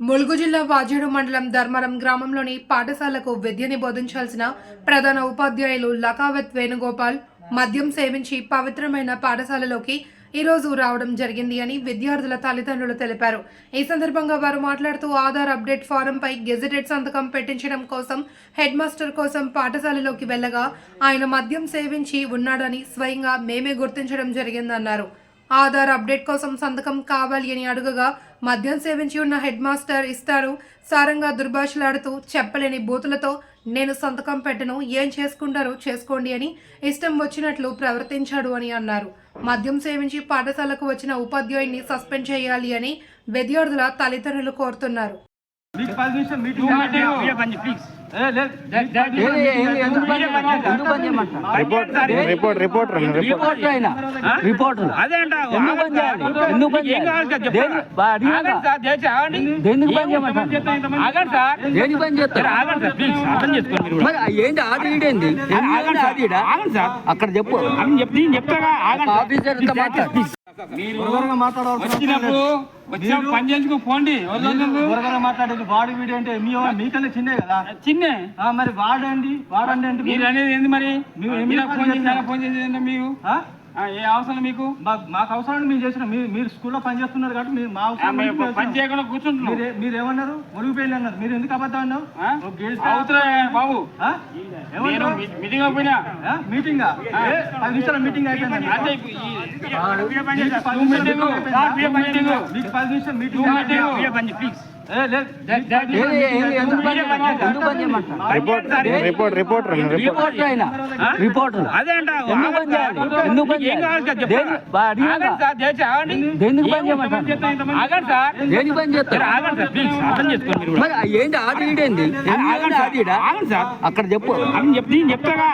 ములుగు జిల్లా వాజేడు మండలం ధర్మరం గ్రామంలోని పాఠశాలకు విద్యని బోధించాల్సిన ప్రధాన ఉపాధ్యాయులు లకావత్ వేణుగోపాల్ మద్యం సేవించి పవిత్రమైన పాఠశాలలోకి ఈరోజు రావడం జరిగింది అని విద్యార్థుల తల్లిదండ్రులు తెలిపారు. ఈ సందర్భంగా వారు మాట్లాడుతూ ఆధార్ అప్డేట్ ఫారంపై గెజెటెడ్ సంతకం పెట్టించడం కోసం హెడ్ మాస్టర్ కోసం పాఠశాలలోకి వెళ్లగా ఆయన మద్యం సేవించి ఉన్నాడని స్వయంగా మేమే గుర్తించడం జరిగిందన్నారు. ఆధార్ అప్డేట్ కోసం సంతకం కావాలి అని అడుగగా మద్యం సేవించి ఉన్న హెడ్ మాస్టర్ ఇస్తారు సారంగా దుర్భాషలాడుతూ చెప్పలేని బూతులతో నేను సంతకం పెట్టను, ఏం చేసుకుంటారో చేసుకోండి అని ఇష్టం వచ్చినట్లు ప్రవర్తించాడు అని అన్నారు. మద్యం సేవించి పాఠశాలకు వచ్చిన ఉపాధ్యాయుడిని సస్పెండ్ చేయాలి అని విద్యార్థుల తల్లిదండ్రులు కోరుతున్నారు. అక్కడ చెప్పు పని చేసుకు పోండి. మాట్లాడేది వాడు వీడు అంటే మీకన్నా చిన్నే కదా, చిన్నే మరి వాడండి అంటే మీరు అనేది ఏంది మరి? ఫోన్ చేసి మీకు ఏ అవసరం మీకు? మాకు అవసరం మేము చేసిన మీరు స్కూల్లో పని చేస్తున్నారు కాబట్టి మా పని చేయకుండా కూర్చుంటున్నారు. మీరు ఏమన్నారు? మురుగుపోయింది అన్నారు. మీరు ఎందుకు అబద్ధం అన్నావు? బాబు మీటింగ్ పోయినా మీటింగ్ 10 నిమిషాల మీటింగ్ అయిపోయింది. మీకు 10 నిమిషాలు మీటింగ్ ప్లీజ్. ఏంటి ఆర్డర్ ఏంటి? అక్కడ చెప్పు చెప్తాగా.